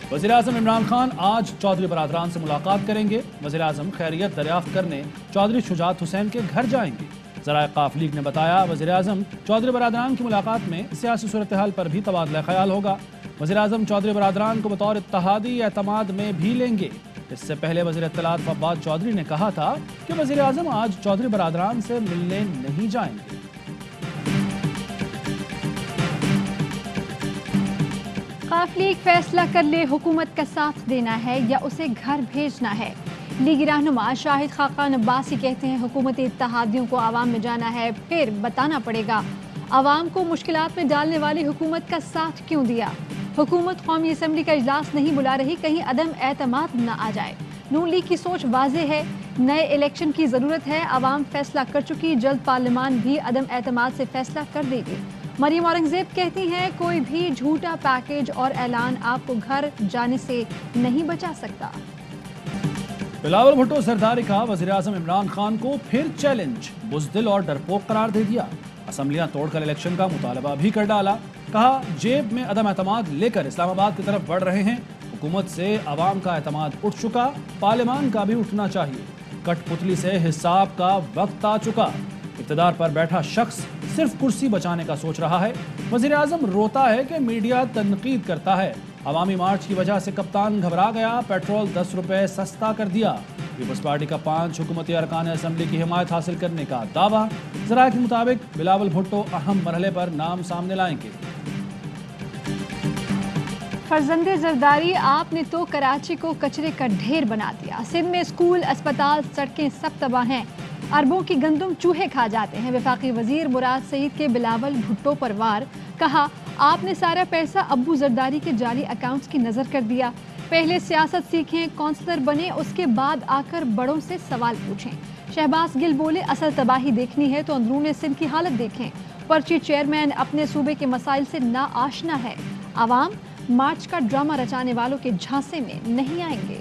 वज़ीर-ए-आज़म इमरान खान आज चौधरी बरादरान से मुलाकात करेंगे। वज़ीर-ए-आज़म खैरियत दरियाफ्त करने चौधरी शुजात हुसैन के घर जाएंगे। ज़राए काफ लीग ने बताया, वज़ीर-ए-आज़म चौधरी बरादरान की मुलाकात में सियासी सूरत हाल पर भी तबादला ख्याल होगा। वज़ीर-ए-आज़म चौधरी बरादरान को बतौर इत्तेहादी एतमाद में भी लेंगे। इससे पहले वज़ीर इत्तलात फवाद चौधरी ने कहा था कि वज़ीर-ए-आज़म आज चौधरी बरादरान से मिलने नहीं जाएंगे। काफ लीग फैसला कर ले हुकूमत का साथ देना है या उसे घर भेजना है। लीगी रहनुमा शाहिद खाकान अब्बासी कहते हैं, हुकूमती इत्तेहादियों को आवाम में जाना है, फिर बताना पड़ेगा आवाम को मुश्किलात में डालने वाली हुकूमत का साथ क्यों दिया। हुकूमत कौमी असम्बली का इजलास नहीं बुला रही, कहीं अदम एतमाद न आ जाए। नून लीग की सोच वाज़ेह है, नए इलेक्शन की ज़रूरत है। आवाम फैसला कर चुकी, जल्द पार्लियामान भी अदम एतमाद से फैसला कर देगी। मरियम औरंगजेब कहती हैं, कोई भी झूठा पैकेज और ऐलान आपको घर जाने से नहीं बचा सकता। बिलावल भुट्टो जरदारी का वज़ीर-ए-आज़म इमरान खान को फिर चैलेंज, बुज़दिल और डरपोक करार दे दिया। असम्बलियां तोड़कर इलेक्शन का मुतालबा भी कर डाला। कहा, जेब में अदम एतमाद लेकर इस्लामाबाद की तरफ बढ़ रहे हैं। हुकूमत से आवाम का एतमाद उठ चुका, पार्लियामान का भी उठना चाहिए। कठपुतली से हिसाब का वक्त आ चुका। इक़्तिदार पर बैठा शख्स सिर्फ कुर्सी बचाने का सोच रहा है। वज़ीर-ए-आज़म रोता है कि मीडिया तनकीद करता है। अवामी मार्च की वजह से कप्तान घबरा गया, पेट्रोल 10 रुपए सस्ता कर दिया। पीपल्स पार्टी का 5 हुकूमती अरकान असम्बली की हिमायत हासिल करने का दावा। ज़राए के मुताबिक बिलावल भुट्टो अहम मरहले पर नाम सामने लाएंगे। फर्जंदे जरदारी, आपने तो कराची को कचरे का ढेर बना दिया। सिंध में स्कूल, अस्पताल, सड़कें सब तबाह हैं। अरबों की गंदुम चूहे खा जाते हैं। वफाकी वजीर मुराद सईद के बिलावल भुट्टो पर वार। कहा, आपने सारा पैसा अब्बू जरदारी के जाली अकाउंट्स की नज़र कर दिया। पहले सियासत सीखें, काउंसलर बने, उसके बाद आकर बड़ों से सवाल पूछें। शहबाज गिल बोले, असल तबाही देखनी है तो अंदरूनी सिंध की हालत देखें। पर्ची चेयरमैन अपने सूबे के मसाइल से ना आशना है। आवाम मार्च का ड्रामा रचाने वालों के झांसे में नहीं आएंगे।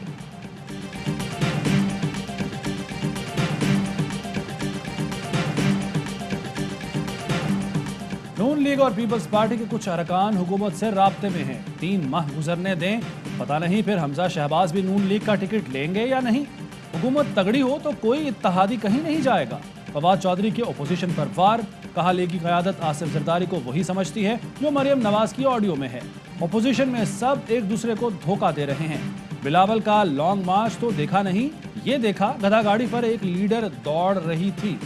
नून लीग और पीपल्स पार्टी के कुछ अरकान हुकूमत से राब्ते में हैं। 3 माह गुजरने दें, पता नहीं फिर हमजा शहबाज भी नून लीग का टिकट लेंगे या नहीं। हुकूमत तगड़ी हो तो कोई इत्तेहादी कहीं नहीं जाएगा। फवाद चौधरी के ओपोजिशन पर वार। कहा, लीग की क़यादत आसिफ जरदारी को वही समझती है जो मरियम नवाज की ऑडियो में है। ओपोजिशन में सब एक दूसरे को धोखा दे रहे हैं। बिलावल का लॉन्ग मार्च तो देखा नहीं, ये देखा गधा गाड़ी पर एक लीडर दौड़ रही थी।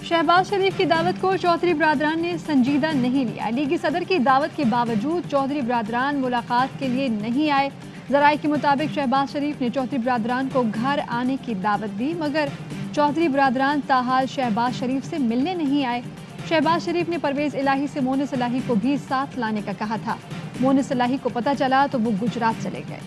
शहबाज शरीफ की दावत को चौधरी बरादरान ने संजीदा नहीं लिया। लीगी सदर की दावत के बावजूद चौधरी बरादरान मुलाकात के लिए नहीं आए। ज़राए के मुताबिक शहबाज शरीफ ने चौधरी बरादरान को घर आने की दावत दी, मगर चौधरी बरादरान ताहाल शहबाज शरीफ से मिलने नहीं आए। शहबाज शरीफ ने परवेज़ इलाही से मोनिस इलाही को भी साथ लाने का कहा था। मोनिस इलाही को पता चला तो वो गुजरात चले गए।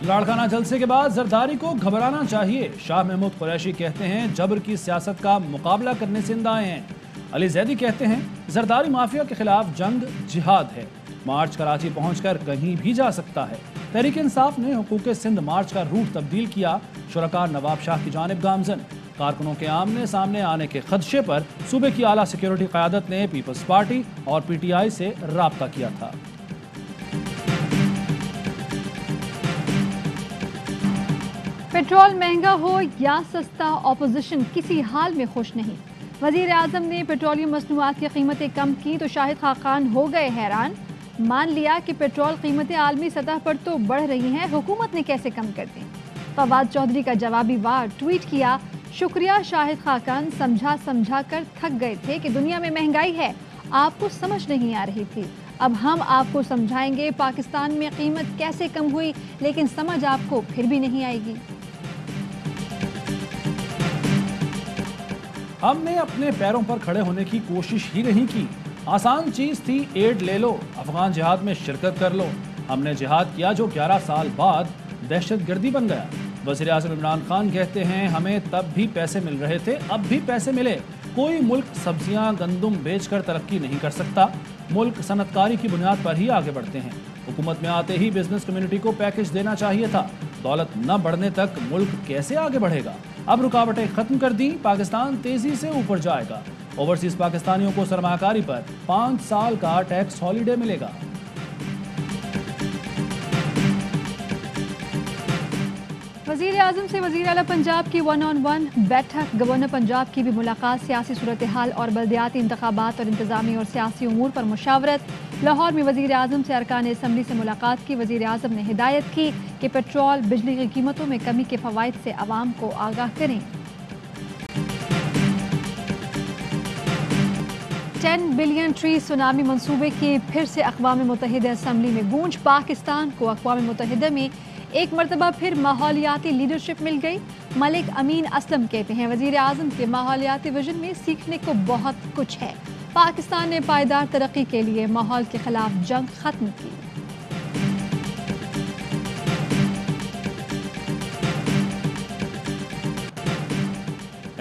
लाड़काना जलसे के बाद जरदारी को घबराना चाहिए। शाह महमूद कुरैशी कहते हैं, जबर की सियासत का मुकाबला करने सिंध आए हैं। अली जैदी कहते हैं, जरदारी माफिया के खिलाफ जंग जिहाद है। मार्च कराची पहुंचकर कहीं भी जा सकता है। तहरीक इंसाफ ने हुकूक सिंध मार्च का रूट तब्दील किया। शुरका नवाब शाह की जानिब गामजन। कारकुनों के आमने सामने आने के खदशे पर सूबे की आला सिक्योरिटी क़यादत ने पीपल्स पार्टी और PTI से राब्ता किया था। पेट्रोल महंगा हो या सस्ता, ऑपोजिशन किसी हाल में खुश नहीं। वज़ीर-ए-आज़म ने पेट्रोलियम मसनूआत की कीमतें कम की तो शाहिद खाकान हो गए हैरान। मान लिया कि पेट्रोल कीमतें आलमी सतह पर तो बढ़ रही हैं, हुकूमत ने कैसे कम कर दी। फवाद चौधरी का जवाबी वार। ट्वीट किया, शुक्रिया शाहिद खाकान, समझा कर थक गए थे कि दुनिया में महंगाई है, आपको समझ नहीं आ रही थी। अब हम आपको समझाएंगे पाकिस्तान में कीमत कैसे कम हुई, लेकिन समझ आपको फिर भी नहीं आएगी। हमने अपने पैरों पर खड़े होने की कोशिश ही नहीं की। आसान चीज थी, एड ले लो, अफगान जिहाद में शिरकत कर लो। हमने जिहाद किया जो 11 साल बाद दहशतगर्दी बन गया। वज़ीर-ए-आज़म इमरान खान कहते हैं, हमें तब भी पैसे मिल रहे थे, अब भी पैसे मिले। कोई मुल्क सब्जियां गंदुम बेचकर तरक्की नहीं कर सकता। मुल्क सनतकारी की बुनियाद पर ही आगे बढ़ते हैं। हुकूमत में आते ही बिजनेस कम्युनिटी को पैकेज देना चाहिए था। दौलत न बढ़ने तक मुल्क कैसे आगे बढ़ेगा। اب رکاوٹیں ختم کر دیں، پاکستان تیزی سے اوپر جائے گا۔ اوورسیز پاکستانیوں کو سرمایہ کاری پر 5 سال کا ٹیکس ہالیڈے ملے گا۔ وزیر اعظم سے وزیر اعلیٰ پنجاب کی 1-on-1 بیٹھک، گورنر پنجاب کی بھی ملاقات، سیاسی صورتحال اور بلدیاتی انتخابات اور انتظامی اور سیاسی امور پر مشاورت۔ لاہور میں وزیر اعظم سے ارکان اسمبلی سے ملاقات کی، وزیر اعظم نے ہدایت کی کہ پیٹرول بجلی کی قیمتوں میں کمی کے فوائد سے عوام کو آگاہ کریں۔ 10 بلین ٹری سونامی منصوبے کی پھر سے اقوام متحدہ اسمبلی میں گونج، پاکستان کو اقوام متحدہ میں ایک مرتبہ پھر ماحولیاتی لیڈرشپ مل گئی۔ ملک امین اسلم کہتے ہیں وزیر اعظم کے ماحولیاتی ویژن میں سیکھنے کو بہت کچھ ہے۔ پاکستان نے پائیدار ترقی کے لیے ماحول کے خلاف جنگ ختم کی۔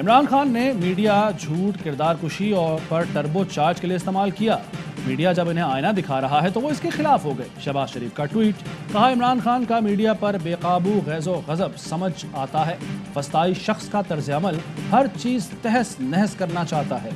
عمران خان نے میڈیا جھوٹ، کردار کشی اور پر ٹربو چارج کے لیے استعمال کیا۔ میڈیا جب انہیں آئینہ دکھا رہا ہے تو وہ اس کے خلاف ہو گئے۔ شہباز شریف کا ٹویٹ، کہا عمران خان کا میڈیا پر بے قابو غیظ و غضب سمجھ آتا ہے۔ وسطائی شخص کا طرز عمل ہر چیز تہس نہس کرنا چاہتا ہے۔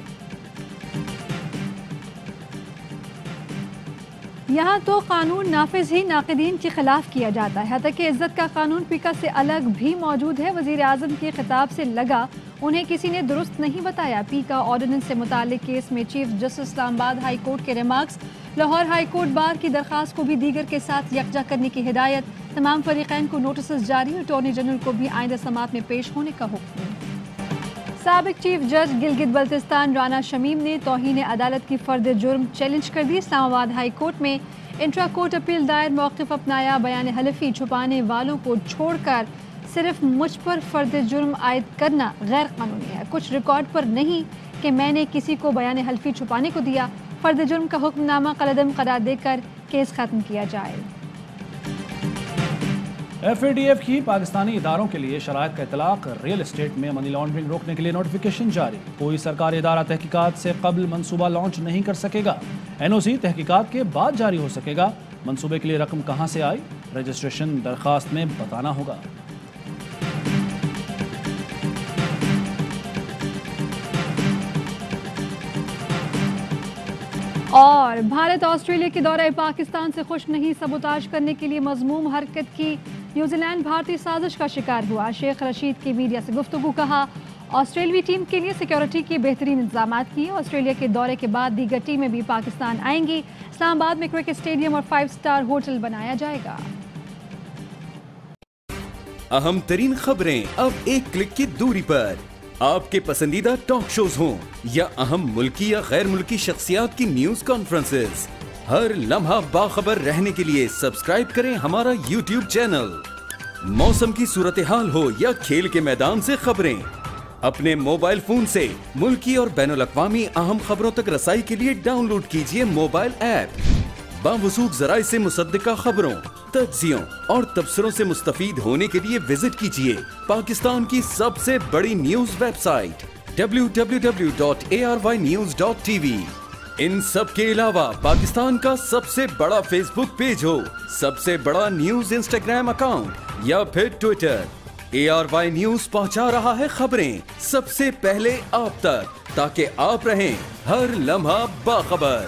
یہاں تو قانون نافذ ہی ناقدین کے خلاف کیا جاتا ہے، حتیٰ کہ عزت کا قانون پیکا سے الگ بھی موجود ہے۔ وزیر اعظم کے خطاب سے لگا انہیں کسی نے درست نہیں بتایا۔ پیکا آرڈیننس سے متعلق کیس میں چیف جسٹس اسلام آباد ہائی کورٹ کے remarks, Lahore high court bar کی درخواست کو بھی دیگر کے ساتھ یکجا کرنے کی ہدایت، تمام فریقین کو نوٹسز جاری، اٹارنی جنرل کو بھی آئندہ سماعت میں پیش ہونے کا حکم۔ سابق چیف جج گلگت بلتستان رانا شمیم نے توہین عدالت کی فرد جرم چیلنج کر دی۔ اسلام آباد ہائی کورٹ میں انٹرا کورٹ اپیل دائر، موقف اپنایا، بیان حلفی چھپانے والوں کو چھوڑ کر صرف مجھ پر فرد جرم عائد کرنا غیر قانونی ہے۔ کچھ ریکارڈ پر نہیں کہ میں نے کسی کو بیان حلفی چھپانے کو دیا۔ فرد جرم کا حکم نامہ قلعدم قرار دے کر کیس ختم کیا جائے۔ FATF کی پاکستانی اداروں کے لیے شرائط کا اطلاق، ریل اسٹیٹ میں منی لانڈرنگ روکنے کے لیے نوٹیفیکیشن جاری۔ کوئی سرکاری ادارہ تحقیقات سے قبل منصوبہ لانچ نہیں کر سکے گا۔ NOC تحقیقات کے بعد جاری ہو سکے گا۔ منصوبے کے لیے رقم کہاں سے آئی، رجسٹریشن درخواست میں بتانا ہوگا۔ اور بھارت آسٹریلیا کے دورہ پاکستان سے خوش نہیں، سبوتاژ کرنے کے لیے مذموم حرکت کی۔ نیوزی لینڈ بھارتی سازش کا شکار ہوا۔ شیخ رشید کی میڈیا سے گفتگو، کہا آسٹریلوی ٹیم کے لیے سیکیورٹی کے بہترین انتظامات کیے۔ آسٹریلیا کے دورے کے بعد دیگر ٹیمیں بھی پاکستان آئیں گی۔ اسلام آباد میں کرکٹ اسٹیڈیم اور 5 سٹار ہوٹل بنایا جائے گا۔ اہم ترین خبریں اب ایک کلک کی دوری پر، آپ کے پسندیدہ ٹاک شوز ہوں یا اہم ملکی یا غیر ملکی شخصیات کی نیوز کانفرنسز، ہر لمحہ باخبر رہنے کے لیے سبسکرائب کریں ہمارا YouTube چینل۔ موسم کی صورتحال ہو یا کھیل کے میدان سے خبریں، اپنے موبائل فون سے ملکی اور بین الاقوامی اہم خبروں تک رسائی کے لیے ڈاؤن لوڈ کیجیے موبائل ایپ۔ باوثوق ذرائع سے مصدقہ خبروں، تجزیوں اور تبصروں سے مستفید ہونے کے لیے وزٹ کیجیے پاکستان کی سب سے بڑی نیوز ویب سائٹ www.arYnews.tv۔ ان سب کے علاوہ پاکستان کا سب سے بڑا فیس بک پیج ہو، سب سے بڑا نیوز انسٹاگرام اکاؤنٹ یا پھر ٹویٹر، ARY نیوز پہنچا رہا ہے خبریں سب سے پہلے آپ تک، تاکہ آپ رہیں ہر لمحہ باخبر۔